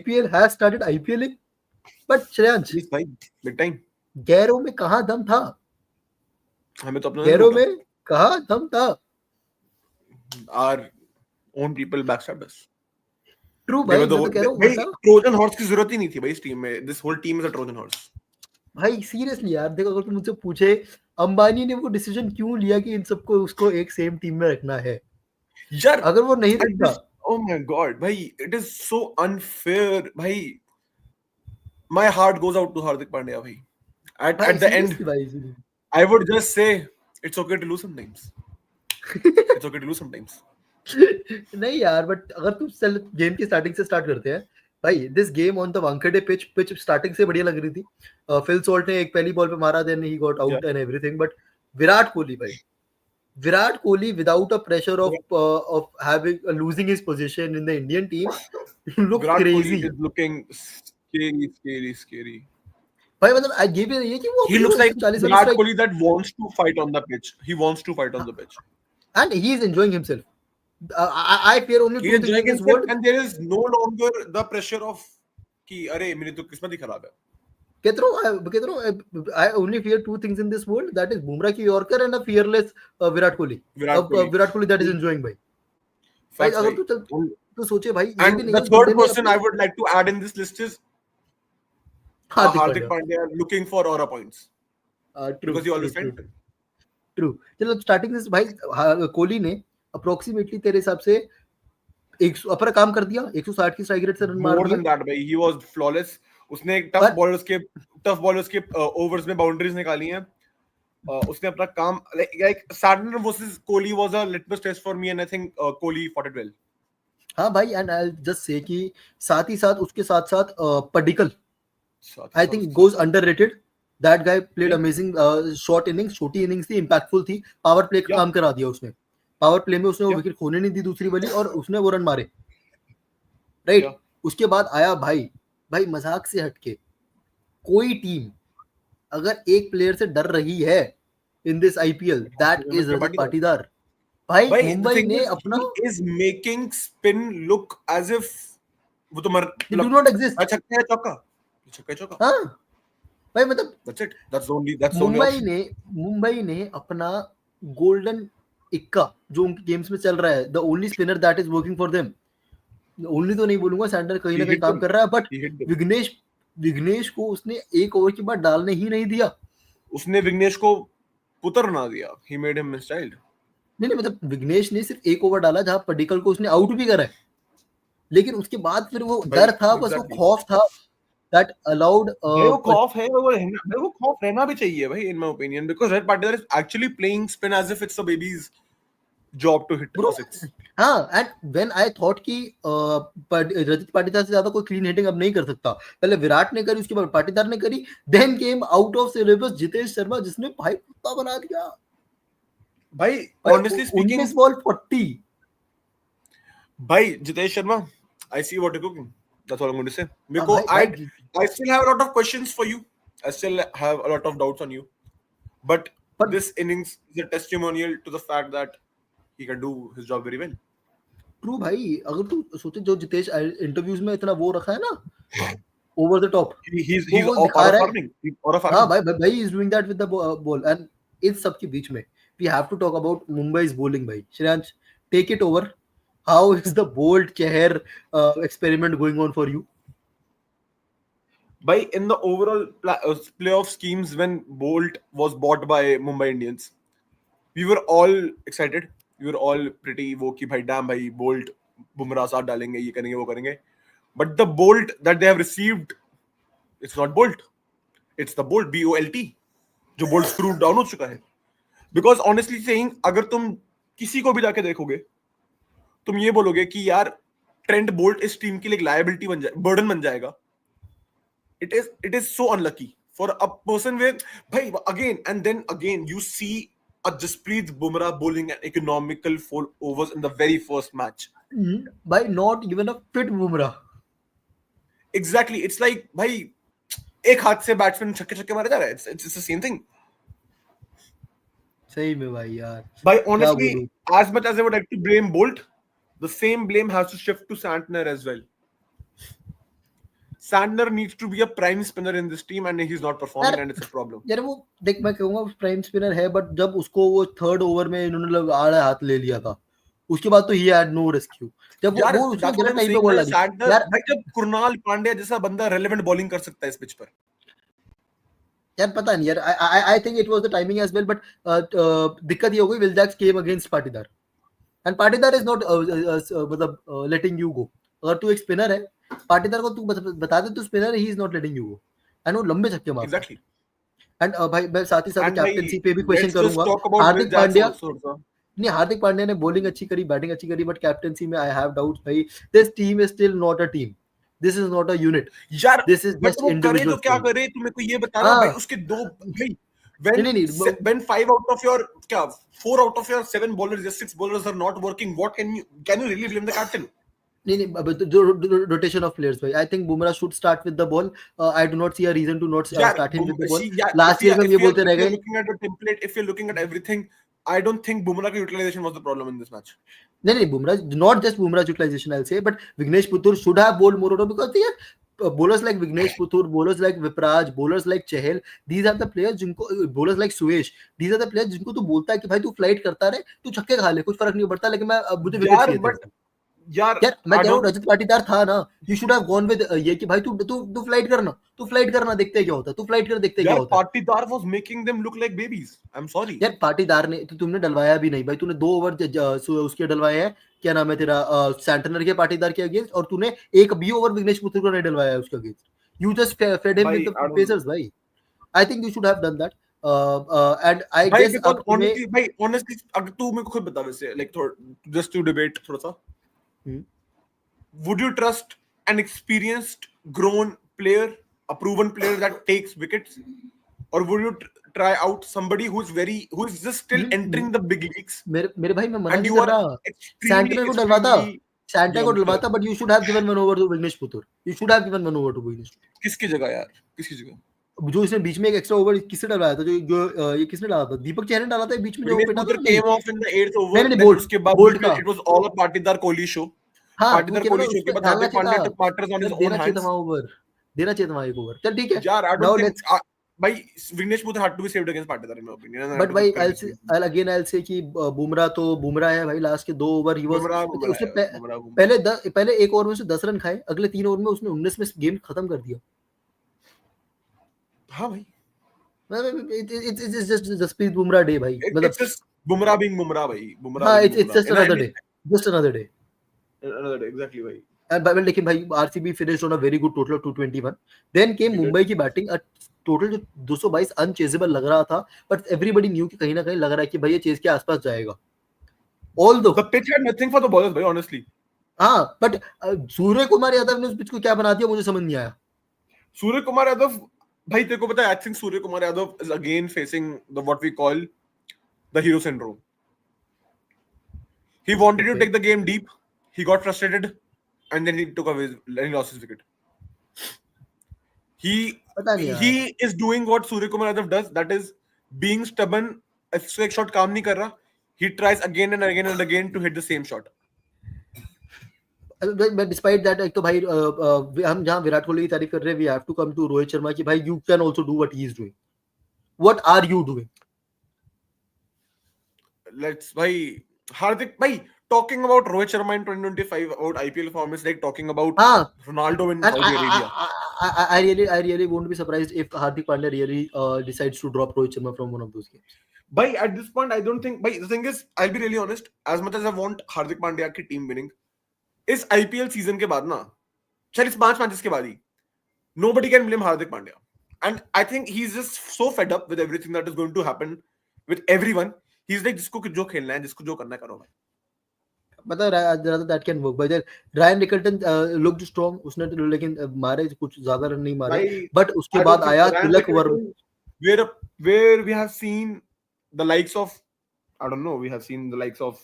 IPL has started IPL, but Shreyansh Please भाई, big time. Gairo में कहाँ दम था? हमें तो अपना नहीं गैरो लूटा. में कहाँ दम था? Our own people backstabbed us. True They भाई, were the मैं तो कह रहा हूँ भाई वरना Trojan horse की जरूरत ही नहीं थी भाई इस टीम में. This whole team is a Trojan horse. भाई सीरियसली यार देखो, अगर तुम मुझसे पूछे अंबानी ने वो डिसीजन क्यों लिया कि इन सबको उसको एक सेम टीम में रखना है, यार अगर वो नहीं I रखता, just, oh my god भाई, it is so unfair भाई. My heart goes out to Hardik Pandya भाई. भाई At the end, सीरियसली भाई seriously. I would just say it's okay to lose sometimes. It's okay to lose sometimes. नहीं यार, but अगर तुम चल game की स्टार्टिंग से स्टार्ट करते हैं भाई, this game on the Wankhede pitch starting से बढ़िया लग रही थी. फिल सॉल्ट ने एक पहली बॉल पे मारा, then he got Yeah. Out and everything, but Virat Kohli भाई, Virat Kohli without a pressure of having losing his position in the Indian team looked Virat Kohli crazy. is looking scary. भाई मतलब आई गिव यू ये कि वो He अपनी looks वो like 140 वाली Virat strike, Kohli that wants to fight on the pitch. He wants to fight on the pitch. and he is enjoying himself. I fear only He two is things in enjoying this himself, world. and there is no longer the pressure of कि अरे मेरी तो किस्मत ही खराब है. I only fear two things in this world, that is Bumrah ki Yorker and a fearless Virat Kohli. Virat Kohli. Virat Kohli that is enjoying भाई. भाई Facts अगर भाई. तू सोचे भाई, ये भी And नहीं the है third बंदे ने person I would like to add in this list is Hardik Hardik Pandya. Pandya looking for aura points true because he always tried. True. चलो स्टार्टिंग से भाई, कोहली ने अप्रोक्सीमेटली तेरे हिसाब से एक अपना काम कर दिया, 160 की स्ट्राइक रेट से रन मार More दिए. than that भाई, he was flawless. उसने एक पर टफ बॉलर्स के ओवर्स में बाउंड्रीज निकाली हैं. उसने अपना काम like Sardar versus Kohli was a litmus test for me, and I think Kohli fought it well. हाँ भाई, एंड आई जस्ट से कि साथ ही साथ उसके साथ साथ Padikkal I think goes underrated. That guy played amazing short innings, छोटी innings थी, इंपैक्टफुल थी, पावर प्ले का Yeah. काम करा दिया उसने. पावर प्ले में उसने वो Yeah. विकेट खोने नहीं दी दूसरी वाली, और उसने वो रन मारे, राइट. Yeah. उसके बाद आया भाई मजाक से हटके, कोई टीम अगर एक प्लेयर से डर रही है in this IPL, that is Rajat Patidar. भाई भाई the मुंबई thing ने is, अपना he is making spin look as if वो तो they do not exist. छक्का है चौका. हाँ भाई, मतलब That's it. That's the only option. Mumbai ने अपना गोल्डन इक्का जो उनके गेम्स में चल रहा है, the only spinner that is working for them, only तो नहीं बोलूंगा, सैंडर कहीं ना He कहीं hit काम them. कर रहा है, but He hit them. Vignesh को उसने एक ओवर के बाद डालने ही नहीं दिया. उसने विघ्नेश को पुत्र बना दिया. He made him his child. नहीं मतलब विघ्नेश ने सिर्फ एक ओवर डाला जहां पडिक्कल को उसने आउट भी करा है, लेकिन उसके बाद फिर वो भाई, डर था, बस वो exactly. खौफ था दैट अलाउड. भाई वो खौफ है, वो खौफ रहना भी चाहिए भाई, in my opinion, because Rajat Patidar is actually playing spin as if it's a baby's job to hit Bro, a six. हाँ, एंड व्हेन आई थॉट कि रजत पाटीदार से ज्यादा कोई क्लीन हिटिंग अब नहीं कर सकता, पहले विराट ने करी, उसके बाद पाटीदार ने करी, then came out of syllabus Jitesh Sharma, जिसने भाई कुत्ता बना दिया भाई honestly speaking, 19 बॉल 40. भाई Jitesh Sharma, I see what you're cooking. That's all I'm going to say. हाँ Because भाई, I still have a lot of questions for you. I still have a lot of doubts on you. But this innings is a testimonial to the fact that he can do his job very well. True भाई, अगर तू सोचे जो Jitesh interviews में इतना वो रखा है ना, ओवर द टॉप, He's वो aura दिखा रहा है. farming. He's aura हाँ farming. भाई is doing that with the ball. And इस सब के बीच में we have to talk about Mumbai's bowling भाई. Shreyansh, take it over. How is the bold चेहर experiment going on for you? By in the overall playoff schemes, when Bolt was bought by Mumbai Indians, we were all excited. We were all pretty वो कि भाई damn भाई Bolt Bumrah साथ डालेंगे, ये करेंगे वो करेंगे. But the Bolt that they have received, it's not Bolt. It's the Bolt, BOLT, जो Bolt screwed down हो चुका है. Because honestly saying, अगर तुम किसी को भी जाके देखोगे, तुम ये बोलोगे कि यार ट्रेंट बोल्ट इस टीम के लिए लायबिलिटी बन जाए, बर्डन बन जाएगा. It is so unlucky for a person where bhai again you see a Jasprit Bumrah bowling an economical 4 overs in the very first match. By not even a fit Bumrah. Exactly, it's like bhai एक हाथ से batsman छक्के मारे जा रहा है. It's the same thing. सही में भाई यार. By honestly, as much as I would like to blame Bolt, the same blame has to shift to Santner as well. Sandner needs to be a prime spinner in this team and he's not performing यार and it's a problem. यार वो देख मैं कहूंगा prime spinner है but जब उसको वो थर्ड ओवर में इन्होंने आड़ा हाथ ले लिया था उसके बाद तो ही हैड नो रेस्क्यू जब यार वो उसने that's what गलत I'm टाइम पे saying बॉल ना, डाली Sandner यार भाई जब कुणाल पांड्या जैसा बंदा रेलेवेंट बॉलिंग कर सकता है इस पिच पर. यार पता नहीं यार I think it was the timing as well but दिक्कत ये हो गई Will Jacks came against Patidar and Patidar is not मतलब लेटिंग यू गो अगर तू एक स्पिनर है पाटीदार को तू बता दे तू स्पिनर है he is not letting you go and वो लंबे छक्के मारता है Exactly. एंड भाई मैं साथ ही साथ And भाई कैप्टेंसी पे भी क्वेश्चन let's just करूंगा talk about Will Hardik Jacks Pandya also. sir. नहीं हार्दिक पांड्या ने बॉलिंग अच्छी करी बैटिंग अच्छी करी बट कैप्टेंसी में आई हैव डाउट्स भाई this team is still not a team this is not a unit यार दिस इज बट जस्ट वो करे इंडिविजुअल तो क्या करे, तू मेरे को ये बता ना हाँ भाई. उसके दो भाई when नहीं नहीं when 5 out of your क्या 4 out of your 7 bowlers या 6 bowlers are not working, what can you really blame the captain? नहीं नहीं अब जो रोटेशन ऑफ प्लेयर्स भाई I think Bumrah should start with the ball I do not see a reason to not यार start him with the ball see, yeah, last year में हम ये बोलते रह गए looking at the template, if you're looking at everything, I don't think Bumrah ka utilization was the problem in this match. नहीं नहीं Bumrah not just Bumrah utilization I say but Vignesh Puthur should have bowled more over because यार bowlers like Vignesh Puthur, bowlers like Vipraj, bowlers like Chahal, these are the players जिनको bowlers like Suyesh, these are the players जिनको तू बोलता है कि भाई तू flight करता रहे तू छक्के खा ले कुछ फर्क नहीं पड़ता लेकिन मैं मुझे विकेट यार चाहिए but तेरे से। यार यार मैं I कह रहा हूँ don't रजत पाटीदार था ना you should have gone with ये कि भाई तू तू तू फ्लाइट करना देखते क्या होता है तू फ्लाइट कर देखते क्या यार होता है Patidar was making them look like babies. I'm sorry. यार पाटीदार ने तो तुमने डलवाया भी नहीं भाई तूने 2 ओवर उसके डलवाए हैं क्या नाम है तेरा सेंटनर के पाटीदार के अगेंस्ट और तूने एक भी ओवर विघ्नेश पुथुर को नहीं डलवाया है उसके against you just fed him भाई with I the don't pacers भाई I think you should have done that and I भाई गेस because अब तुम्हें honestly अगर तू मेरे को खुद बता वैसे like just to debate थोड़ा सा, would you trust an experienced grown player, a proven player that takes wickets, or would you try out somebody who is just still entering the big leagues मेरे भाई मैं मना and नहीं you कर are रहा extremely Santner को डलवाता extremely Santner को young player? डलवाता but you should have given one over to Vignesh Puthur you should have given one over to Vignesh किसकी जगह यार, किसकी जगह? जो इसने बीच में एक एक्स्ट्रा ओवर किसने डलवाया था जो ये किसने डाला था दीपक चहर ने डाला था बीच में जो Vignesh पेटा था Puthur नहीं came off in the 8th over. नहीं Then बोल्ट उसके बाद बोल्ट का it was all a Patidar Kohli show. हाँ वो Patidar कह रहा Kohli था show उसको के बाद डालना Hardik चाहिए Pandya था took matters on his own देना चाहिए था hands. वहां ओवर देना चाहिए था वहां एक ओवर चल ठीक है यार I now don't let's think भाई Vignesh Puthur had to be saved against Patidar in my opinion. And I but had to भाई give credit to him. I'll say कि बुमराह तो बुमराह है भाई लास्ट के 2 ओवर ही वाज बुमराह उसने है, बुमराह. पहले एक ओवर में उसने 10 रन खाए अगले 3 ओवर में उसने 19 में गेम खत्म कर दिया हाँ भाई. it's just Jasprit Bumrah day भाई मतलब It's just Bumrah being Bumrah भाई. Bumrah हाँ being it's just Bumrah. another day just another day Another day, exactly भाई. well, लेकिन भाई RCB finished on a very good total of 221 then came They did. Mumbai की batting total जो 222 अनचेजेबल लग रहा था बट एवरीबॉडी न्यू कि कहीं ना कहीं लग रहा है कि भाई ये चेज के आसपास जाएगा although The pitch had nothing for the bowlers भाई, honestly. हाँ बट सूर्य कुमार यादव ने उस पिच को क्या बना दिया मुझे समझ नहीं आया Surya Kumar Yadav भाई तेरे को पता है, I think Surya Kumar Yadav is again facing the what we call the hero syndrome. He wanted to Okay. take the game deep. He got frustrated, and then he lost his wicket. पता नहीं यार He is doing what Surya Kumar Yadav does. That is being stubborn. If उसको एक shot काम नहीं कर रहा, he tries again and again and again to hit the same shot. but despite that एक तो भाई हम जहाँ विराट कोहली की तारीफ कर रहे हैं we have to come to Rohit Sharma कि भाई you can also do what he is doing what are you doing Let's भाई Hardik भाई talking about Rohit Sharma in 2025 about IPL form is like talking about हाँ Ronaldo in and Saudi Arabia. I really won't be surprised if Hardik Pandya really decides to drop Rohit Sharma from one of those games Bhai, at this point, I don't think. Bhai, the thing is, I'll be really honest. As much as I want Hardik Pandya की team winning, इस IPL season के बाद ना, चल इस 5 matches के बाद ही, nobody can blame Hardik Pandya. And I think he's just so fed up with everything that is going to happen with everyone. He's like, जिसको जो खेलना है, जिसको जो करना है करो भाई. मतलब rather that can work but then Ryan Nicholton looked strong उसने तो लेकिन मारे कुछ ज्यादा रन नहीं मारे Bhai, but उसके I बाद don't आया think Ryan Tilak Varma Nicholson, where we have seen the likes of, I don't know, we have seen the likes of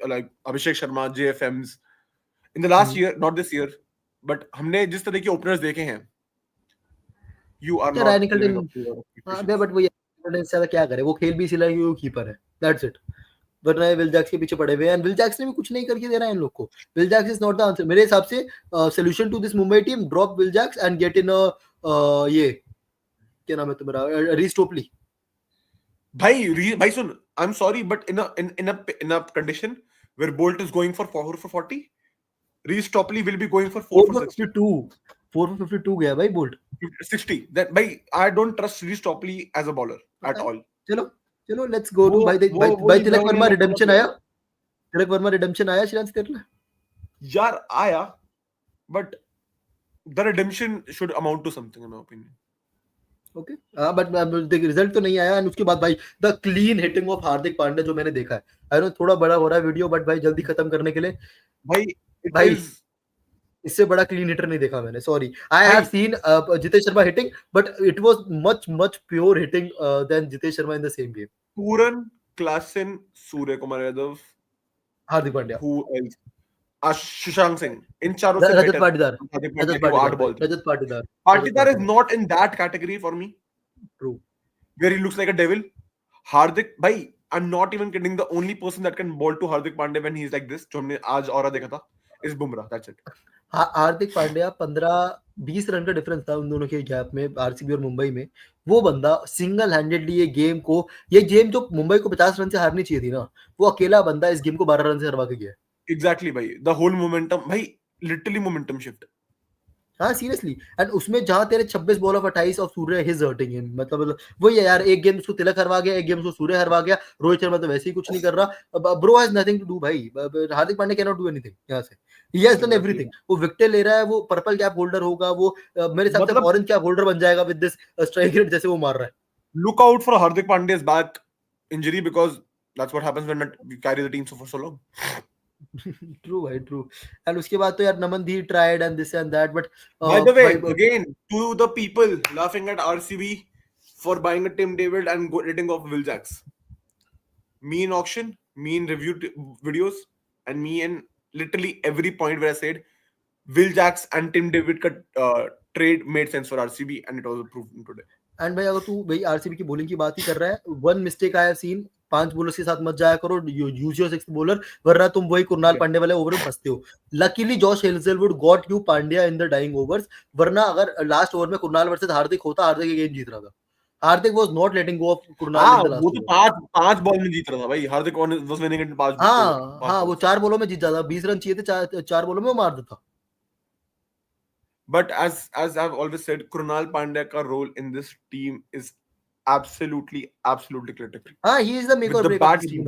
like Abhishek Sharma, JFMs in the last year, not this year, but हमने जिस तरह के openers देखे हैं, you are क्या not Ryan living Nicholton up to your हाँ expectations. But वो Nicholton से ज्यादा क्या करे वो खेल भी इसीलिए क्यों कीपर है that's it वरना ये विल जैक्स के पीछे पड़े हुए हैं एंड विल जैक्स ने भी कुछ नहीं करके दे रहा है इन लोग को. Will Jacks is not the answer मेरे हिसाब से. Solution to this Mumbai team, drop Will Jacks and get in ये क्या नाम है तुम्हारा, रीस टोपली. भाई सुन, I'm sorry, but in a condition where Bolt is going for 4 for 40, Reece Topley will be going for 4 for 60. 4 for 52 गया भाई बोल्ट. 60. That भाई I don't trust Reece Topley as a bowler at all. चलो चलो let's go to भाई. भाई Tilak Varma redemption आया. Tilak Varma redemption आया शिराज तेरे लिए. यार आया, but the redemption should amount to something in my opinion. Okay but result तो नहीं आया. एंड उसके बाद भाई the clean hitting of Hardik Pandya जो मैंने देखा है. आई नो थोड़ा बड़ा हो रहा है वीडियो बट भाई जल्दी खत्म करने के लिए भाई इससे बड़ा क्लीन हिटर नहीं देखा मैंने. Sorry I have seen Jitesh Sharma hitting but it was much pure hitting then Jitesh Sharma in the same game. Pooran, Klaasen, Surya Kumar Yadav, Hardik Pandya, who else? Shashank Singh. इन चारों से रजत better. Patidar. Rajat Patidar is not in that category for me. True. Where he looks like a devil. Hardik, bhai, I'm not even kidding. The only person that can bowl to Hardik Pandya when he's like this, जो हमने आज औरा देखा था, is Bumrah. That's it. Hardik Pandya 15-20 run का difference था उन दोनों के गैप में आरसीबी और मुंबई में. वो बंदा सिंगल हैंडेडली ये गेम जो मुंबई को 50 रन से हारनी चाहिए थी ना, वो अकेला बंदा इस गेम को 12 रन से हरवा के गया. Exactly, bhai. The whole momentum, bhai, literally momentum shift. हाँ सीरियसली. एंड उसमें जहां तेरे 26 ball of 28 of Surya his hurting him. मतलब वही है यार, एक गेम उसको तिलक हरवा गया, एक गेम उसको सूर्य हरवा गया. रोहित शर्मा तो वैसे ही कुछ नहीं कर रहा. Bro has nothing to do भाई. Hardik Pandya can not do anything यहां से. He has done everything. वो विकेट ले रहा है, वो पर्पल कैप होल्डर होगा, वो मेरे हिसाब से ऑरेंज कैप होल्डर बन जाएगा विद दिस स्ट्राइक रेट जैसे वो मार रहा है. Look out for Hardik Pandya's back injury because that's what happens when you carry the team for so long. True भाई, true. And उसके बाद तो यार Namandeep tried and this and that, but by the way, again to the people laughing at RCB for buying a Tim David and getting off Will Jacks, me in auction, me in review videos, and me in literally every point where I said Will Jacks and Tim David का trade made sense for RCB and it was proven today. And भाई अगर तू भाई RCB की bowling की बात ही कर रहा है, one mistake I have scene. 5 bowlers के साथ मत जाया करो, यूज योर सिक्स्थ बॉलर, वरना तुम वही कुरनाल पांड्या वाले ओवर में फंसते हो. Luckily Josh Hazlewood got you Pandya in the dying overs, वरना अगर लास्ट ओवर में कुरनाल वर्सेस हार्दिक होता, हार्दिक ये गेम जीत रहा था. Hardik was not letting go of Krunal in the last. वो तो 5 बॉल में जीत रहा था भाई. Hardik was winning in 5. हां वो 4 बॉलों में जीत जाता. 20 रन चाहिए थे, 4 बॉलों में वो मार देता. But as I've always said, Krunal Pandya ka role in this team is absolutely critical. He is the make or break of this team.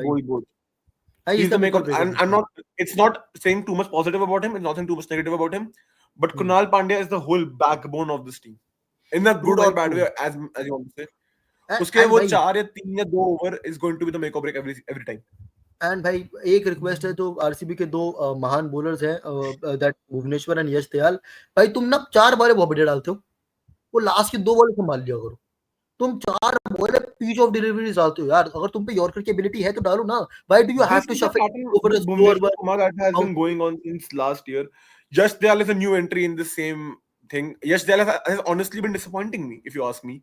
He's the make or break. And I'm not. It's not saying too much positive about him. It's not saying too much negative about him. But Krunal Pandya is the whole backbone of this team, in a good or bad way, as you want to say. उसके वो 4 या 3 या 2 over is going to be the make or break every time. And भाई एक request है, जो RCB के 2 महान बॉलर्स हैं, दैट भुवनेश्वर एंड यश दयाल. भाई तुम ना 4 बॉल बहुत बढ़िया डालते हो, वो लास्ट की 2 बॉल संभाल लिया करो. तुम 4 बॉल पिच ऑफ डिलीवरी डालते हो यार. अगर तुम पे यॉर्कर की एबिलिटी है तो डालो ना. Why do you have to shuffle over the score? Kumar has been going on since last year. Yash Dayal is a new entry in the same thing. Yash Dayal has honestly been disappointing me, if you ask me.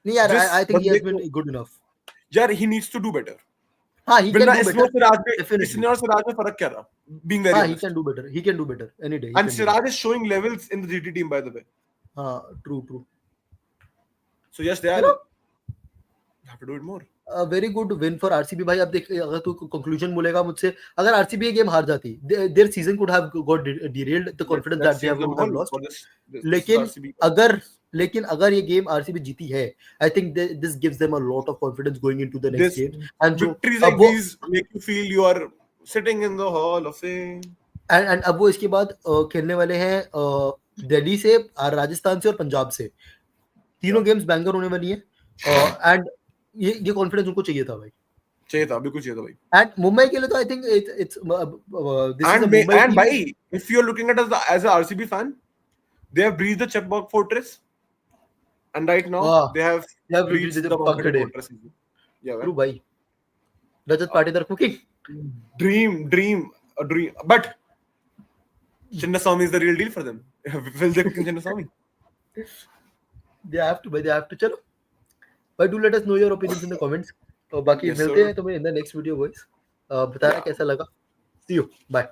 नहीं यार, I think he has been good enough. यार he needs to do better. हाँ, he can do better. इसने और सिराज में फर्क क्या रहा? Being very honest. He can do better. He can do better any day. And Siraj is showing levels in the GT team, by the way. हाँ, true. So yes, they are. Have to do it more. A very good win for RCB भाई. अब देख, अगर तू conclusion बोलेगा मुझसे, अगर RCB ये गेम हार जाती, their season could have got derailed. The confidence that they have lost. लेकिन अगर ये गेम आरसीबी जीती है, I think this gives them a lot of confidence going into the next game. And victories like these make you feel you are sitting in the hall of fame. And अब वो इसके बाद खेलने वाले हैं दिल्ली से, राजस्थान से और पंजाब से. तीनों गेम्स बैंगर होने वाली हैं. एंड ये कॉन्फिडेंस उनको चाहिए था भाई. बिल्कुल चाहिए था भाई. एंड मुंबई के लिए तो I think it's this is Mumbai. And भाई, if you are looking at as a RCB fan, they have breached the checkbox fortress. And right now they have reached the Pankade fortress. Yeah, true bhai. Rajat Patidar cooking. Dream. But Chinnaswamy is the real deal for them. Will they cook Chinnaswamy? They have to, bhai. They have to. Chalo. But do let us know your opinions in the comments. तो बाकी मिलते हैं तुम्हें in the next video, boys. बताना Yeah. कैसा लगा. See you. Bye.